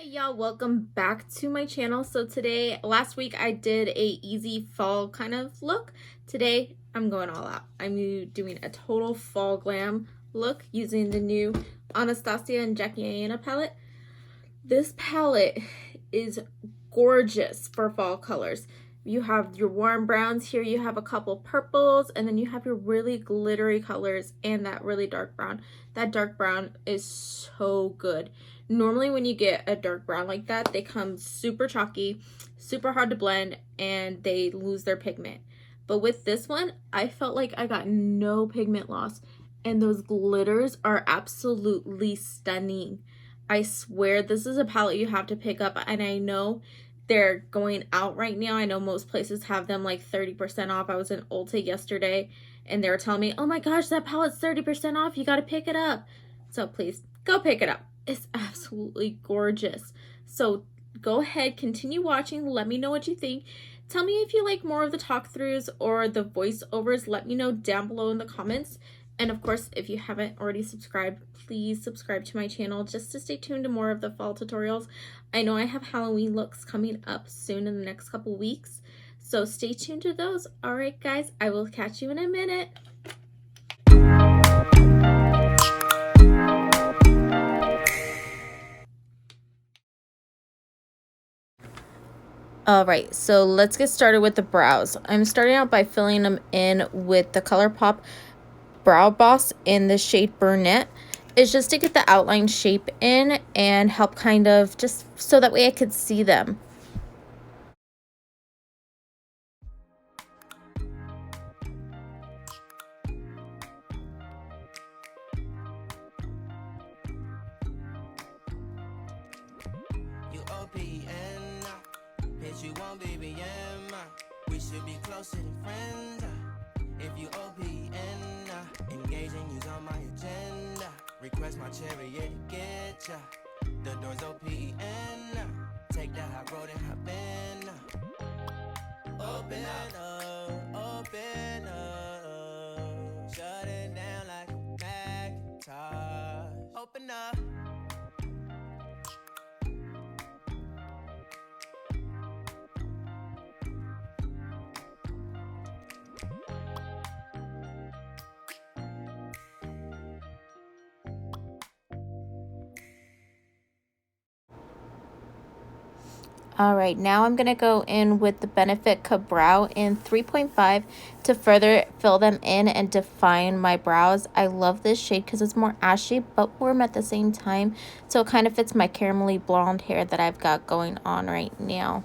Hey y'all, welcome back to my channel. So last week I did a easy fall kind of look. Today I'm going all out. I'm doing a total fall glam look using the new Anastasia and Aina palette. This palette is gorgeous for fall colors. You have your warm browns here, you have a couple purples, and then you have your really glittery colors and that really dark brown. That dark brown is so good. Normally when you get a dark brown like that, they come super chalky, super hard to blend, and they lose their pigment. But with this one, I felt like I got no pigment loss, and those glitters are absolutely stunning. I swear this is a palette you have to pick up, and I know they're going out right now. I know most places have them like 30% off. I was in Ulta yesterday and they were telling me, oh my gosh, that palette's 30% off. You got to pick it up. So please go pick it up. It's absolutely gorgeous. So go ahead, continue watching. Let me know what you think. Tell me if you like more of the talk throughs or the voiceovers. Let me know down below in the comments. And of course, if you haven't already subscribed, please subscribe to my channel just to stay tuned to more of the fall tutorials. I know I have Halloween looks coming up soon in the next couple weeks, so stay tuned to those. All right, guys, I will catch you in a minute. All right, so let's get started with the brows. I'm starting out by filling them in with the ColourPop Brow Boss in the shade Brunette. It's just to get the outline shape in and help kind of just so that way I could see them. You won't be we should be closer than friends. If you OPN, engaging you's on my agenda. Request my chariot to get ya. The door's OPN. Take the high road and hop in. Open up, open up. Shut it down like a Macintosh. Open up. All right, now I'm going to go in with the Benefit Brow in 3.5 to further fill them in and define my brows. I love this shade because it's more ashy but warm at the same time, so it kind of fits my caramelly blonde hair that I've got going on right now.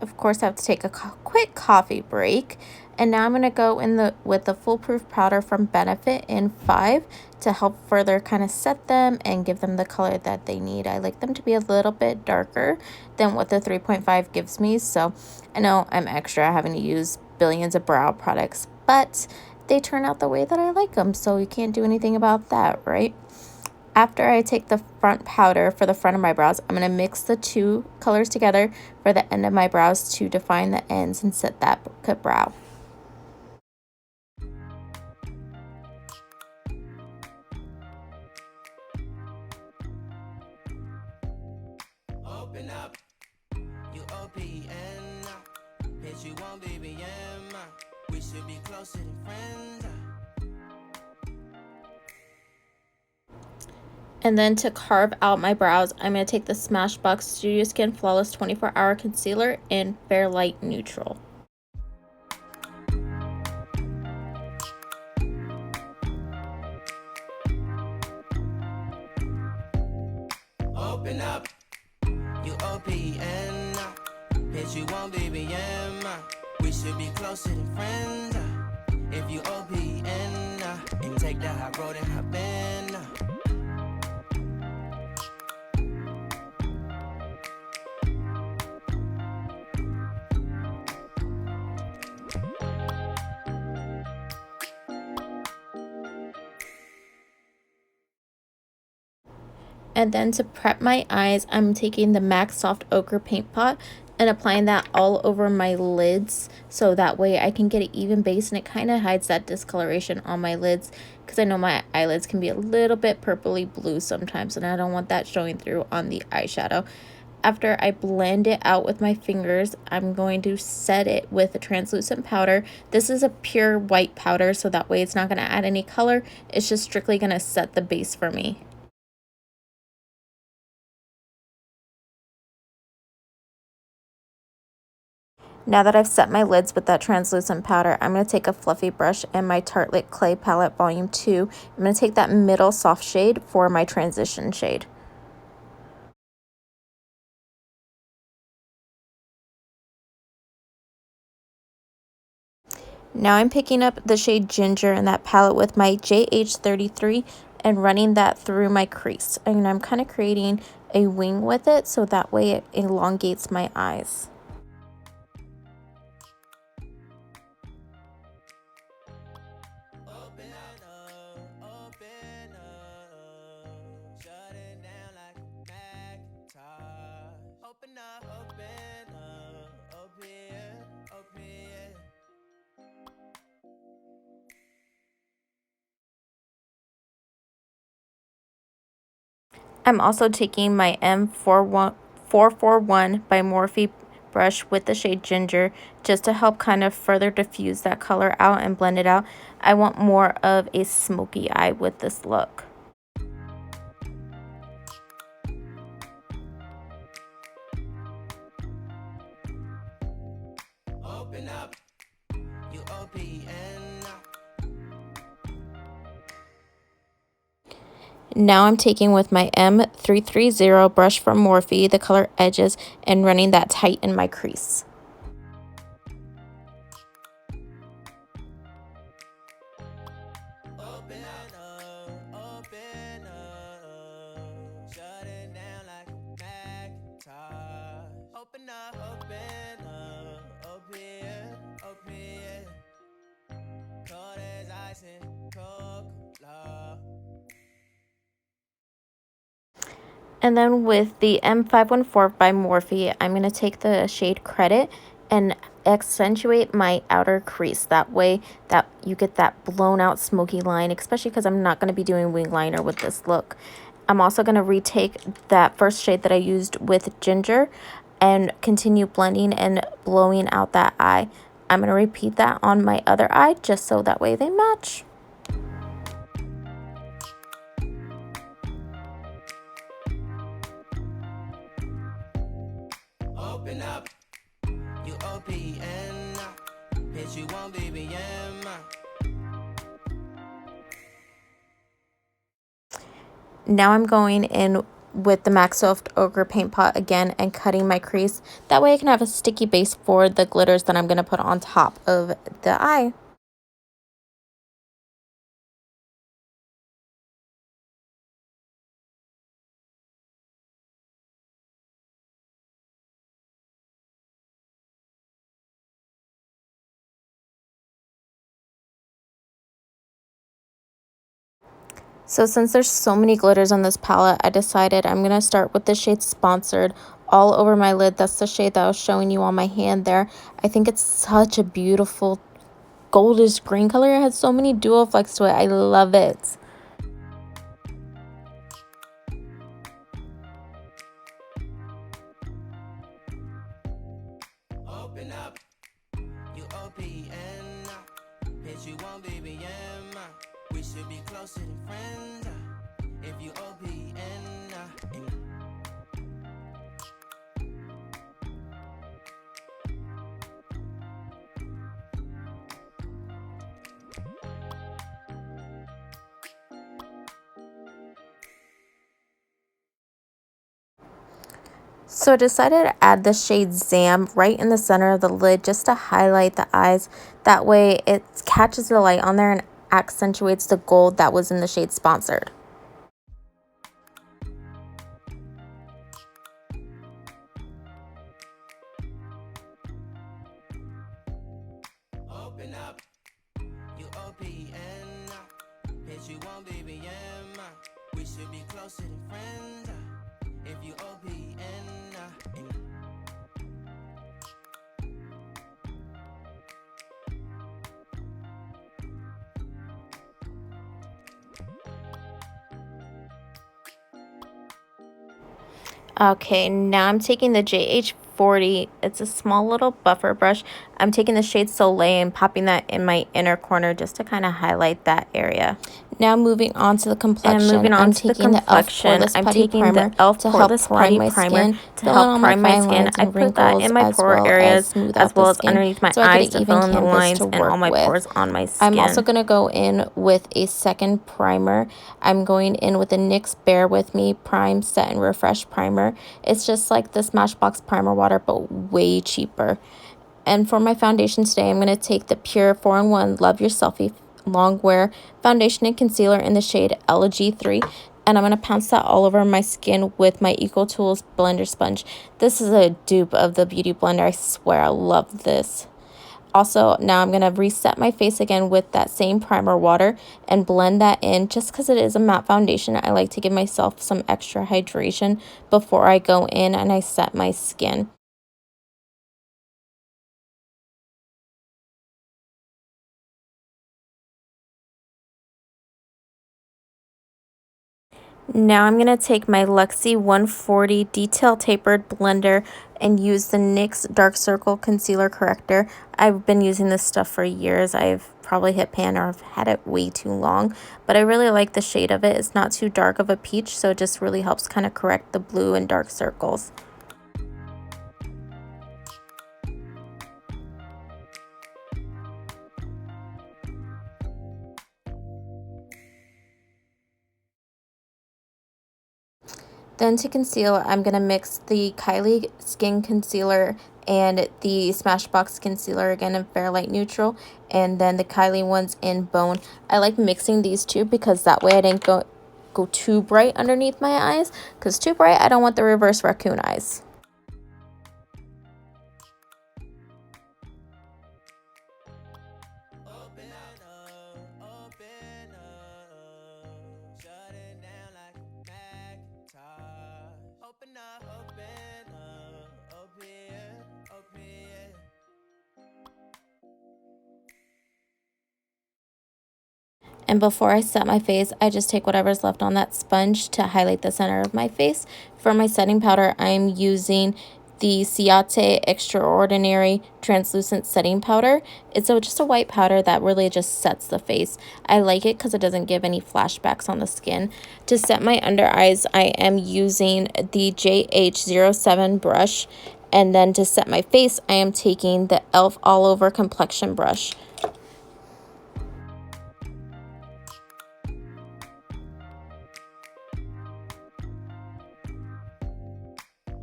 Of course, I have to take a quick coffee break. And now I'm going to go in with the Foolproof powder from Benefit in 5 to help further kind of set them and give them the color that they need. I like them to be a little bit darker than what the 3.5 gives me. So I know I'm extra having to use billions of brow products, but they turn out the way that I like them. So you can't do anything about that, right? After I take the front powder for the front of my brows, I'm going to mix the two colors together for the end of my brows to define the ends and set that cut brow. Open up, you OPN, bitch, you won't be we should be closer than friends. And then to carve out my brows, I'm going to take the Smashbox Studio Skin Flawless 24-Hour Concealer in Fair Light Neutral. Open up, you OPN, bitch, you won't be we should be closer than friends. If you OPN, and take the high road and hop in. And then to prep my eyes, I'm taking the MAC Soft Ochre Paint Pot and applying that all over my lids so that way I can get an even base and it kind of hides that discoloration on my lids, because I know my eyelids can be a little bit purpley blue sometimes and I don't want that showing through on the eyeshadow. After I blend it out with my fingers, I'm going to set it with a translucent powder. This is a pure white powder, so that way it's not going to add any color. It's just strictly going to set the base for me. Now that I've set my lids with that translucent powder, I'm going to take a fluffy brush and my Tarte Clay Palette Volume 2. I'm going to take that middle soft shade for my transition shade. Now I'm picking up the shade Ginger in that palette with my JH33 and running that through my crease. And I'm kind of creating a wing with it so that way it elongates my eyes. I'm also taking my M441 by Morphe brush with the shade Ginger just to help kind of further diffuse that color out and blend it out. I want more of a smoky eye with this look. Open up, Now I'm taking with my M330 brush from Morphe, the color Edges, and running that tight in my crease. And then with the M514 by Morphe, I'm going to take the shade Credit and accentuate my outer crease. That way that you get that blown out smoky line, especially because I'm not going to be doing wing liner with this look. I'm also going to retake that first shade that I used with Ginger and continue blending and blowing out that eye. I'm going to repeat that on my other eye just so that way they match. Open up, you OPN, bitch, you won't BBM. Now I'm going in with the MAC Soft Ochre Paint Pot again and cutting my crease. That way I can have a sticky base for the glitters that I'm going to put on top of the eye. So since there's so many glitters on this palette, I decided I'm going to start with the shade Sponsored all over my lid. That's the shade that I was showing you on my hand there. I think it's such a beautiful goldish green color. It has so many dual flecks to it. I love it. Open up, you OPN, bitch, you won't BBM. We should be closer than friends if you OPN. So I decided to add the shade Zam right in the center of the lid just to highlight the eyes. That way it catches the light on there and accentuates the gold that was in the shade Sponsored. Open up, you OPN, bitch, you won't BBM. We should be closer than friends if you OPN. Okay, now I'm taking the JH40. It's a small little buffer brush. I'm taking the shade Soleil and popping that in my inner corner just to kind of highlight that area. Now moving on to the complexion, I'm taking the e.l.f. poreless putty primer to help prime my skin, fill in all my fine lines and wrinkles, as well as smooth out the skin, underneath my so I eyes get an to fill even in the canvas lines to and all work my with. pores on my skin. I'm also going to go in with a second primer. I'm going in with the NYX Bear With Me Prime Set and Refresh Primer. It's just like the Smashbox Primer Water, but way cheaper. And for my foundation today, I'm going to take the Pure 4-in-1 Love Your Selfie Long Wear Foundation and Concealer in the shade Elegy 3. And I'm going to pounce that all over my skin with my Eco Tools blender sponge. This is a dupe of the Beauty Blender. I swear, I love this. Also, now I'm going to reset my face again with that same primer water and blend that in. Just because it is a matte foundation, I like to give myself some extra hydration before I go in and I set my skin. Now I'm going to take my Luxie 140 Detail Tapered Blender and use the NYX Dark Circle Concealer Corrector. I've been using this stuff for years. I've probably hit pan or I've had it way too long, but I really like the shade of it. It's not too dark of a peach, so it just really helps kind of correct the blue and dark circles. Then to conceal, I'm going to mix the Kylie Skin Concealer and the Smashbox Concealer again in Fairlight Neutral, and then the Kylie ones in Bone. I like mixing these two because that way I didn't go too bright underneath my eyes, because too bright, I don't want the reverse raccoon eyes. And before I set my face, I just take whatever's left on that sponge to highlight the center of my face. For my setting powder, I'm using the Ciaté Extraordinary Translucent Setting Powder. It's just a white powder that really just sets the face. I like it because it doesn't give any flashbacks on the skin. To set my under eyes, I am using the JH07 brush. And then to set my face, I am taking the e.l.f. All Over Complexion brush.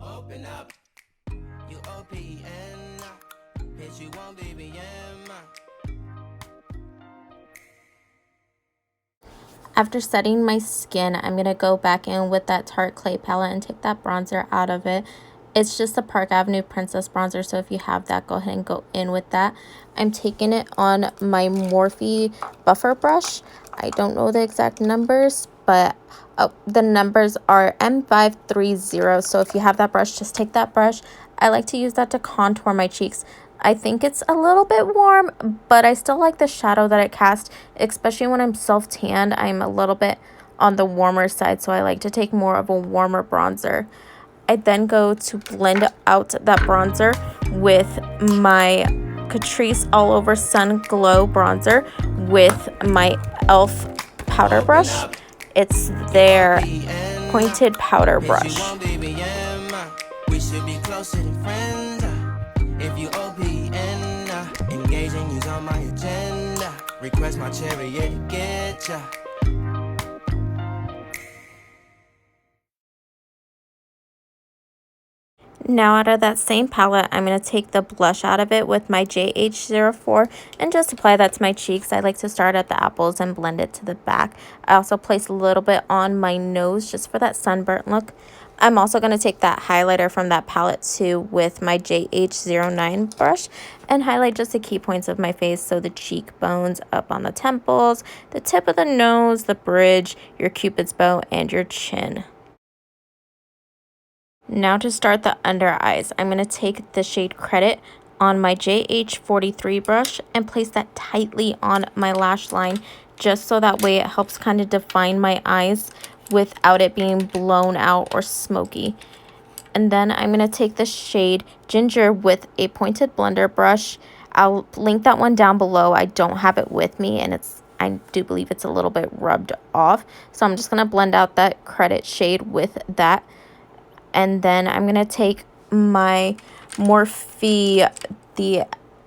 Open up, you OPN, bitch, you won't BBM. After setting my skin, I'm going to go back in with that Tarte Clay palette and take that bronzer out of it. It's just the Park Avenue Princess bronzer, so if you have that, go ahead and go in with that. I'm taking it on my Morphe buffer brush. I don't know the exact numbers, but the numbers are M530, so if you have that brush, just take that brush. I like to use that to contour my cheeks. I think it's a little bit warm, but I still like the shadow that it casts, especially when I'm self-tanned. I'm a little bit on the warmer side, so I like to take more of a warmer bronzer. I then go to blend out that bronzer with my Catrice All Over Sun Glow bronzer with my e.l.f. powder brush. It's their pointed powder brush. We should be closer than friends. If you OPN, engaging you's on my agenda. Request my chariot to get ya. Now out of that same palette, I'm going to take the blush out of it with my JH04 and just apply that to my cheeks. I like to start at the apples and blend it to the back. I also place a little bit on my nose just for that sunburnt look. I'm also going to take that highlighter from that palette too with my JH09 brush and highlight just the key points of my face. So the cheekbones, up on the temples, the tip of the nose, the bridge, your cupid's bow, and your chin. Now to start the under eyes, I'm going to take the shade Credit on my JH43 brush and place that tightly on my lash line, just so that way it helps kind of define my eyes without it being blown out or smoky. And then I'm going to take the shade Ginger with a pointed blender brush. I'll link that one down below. I don't have it with me, and I do believe it's a little bit rubbed off. So I'm just going to blend out that credit shade with that. And then I'm going to take my Morphe, the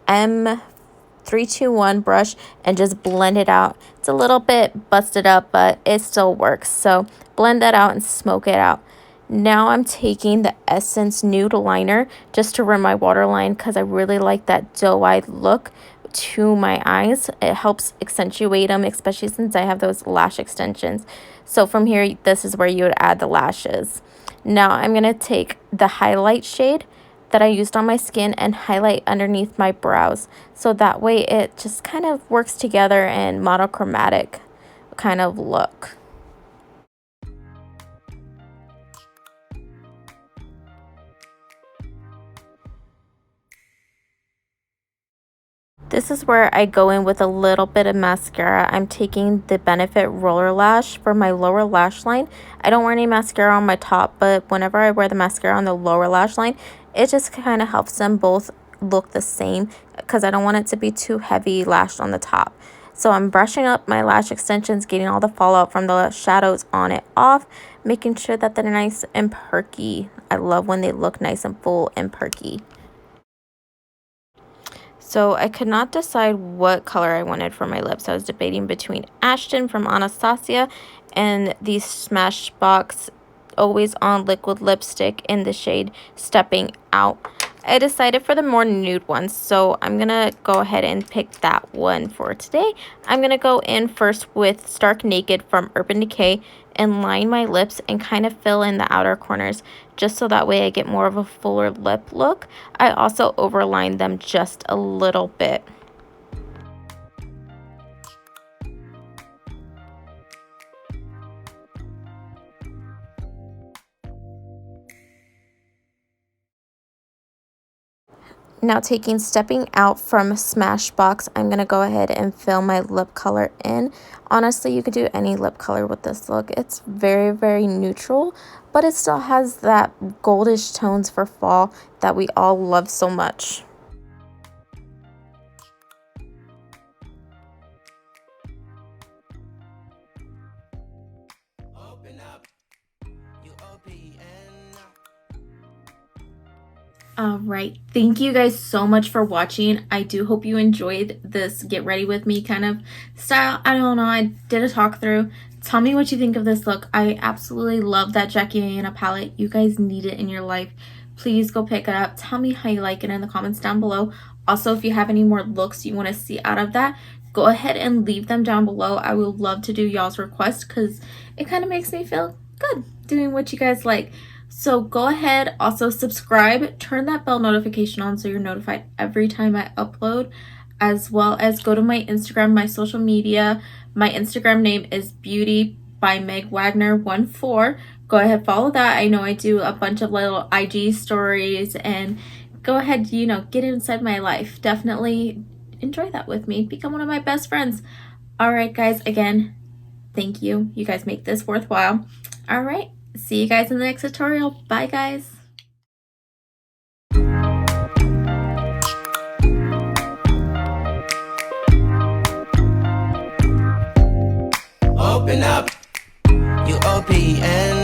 M321 brush, and just blend it out. It's a little bit busted up, but it still works. So blend that out and smoke it out. Now I'm taking the Essence Nude Liner just to run my waterline because I really like that doe-eyed look to my eyes. It helps accentuate them, especially since I have those lash extensions. So from here, this is where you would add the lashes. Now I'm going to take the highlight shade that I used on my skin and highlight underneath my brows. So that way it just kind of works together in monochromatic kind of look. This is where I go in with a little bit of mascara. I'm taking the Benefit Roller Lash for my lower lash line. I don't wear any mascara on my top, but whenever I wear the mascara on the lower lash line, it just kind of helps them both look the same because I don't want it to be too heavy lashed on the top. So I'm brushing up my lash extensions, getting all the fallout from the shadows on it off, making sure that they're nice and perky. I love when they look nice and full and perky. So I could not decide what color I wanted for my lips. I was debating between Ashton from Anastasia and the Smashbox Always On liquid lipstick in the shade Stepping Out. I decided for the more nude one, so I'm going to go ahead and pick that one for today. I'm going to go in first with Stark Naked from Urban Decay and line my lips and kind of fill in the outer corners just so that way I get more of a fuller lip look. I also overline them just a little bit. Now taking Stepping Out from Smashbox, I'm going to go ahead and fill my lip color in. Honestly, you could do any lip color with this look. It's very, very neutral, but it still has that goldish tones for fall that we all love so much. Open up. You open. Alright, thank you guys so much for watching. I do hope you enjoyed this get ready with me kind of style. I don't know, I did a talk through. Tell me what you think of this look. I absolutely love that Aina palette. You guys need it in your life. Please go pick it up. Tell me how you like it in the comments down below. Also, if you have any more looks you want to see out of that, go ahead and leave them down below. I would love to do y'all's request because it kind of makes me feel good doing what you guys like. So go ahead, also subscribe, turn that bell notification on so you're notified every time I upload, as well as go to my Instagram, my social media. My Instagram name is Beauty by Meg Wagner 14. Go ahead, follow that. I know I do a bunch of little IG stories, and go ahead, you know, get inside my life. Definitely enjoy that with me. Become one of my best friends. All right, guys, again, thank you. You guys make this worthwhile. All right. See you guys in the next tutorial. Bye, guys. Open up. You open.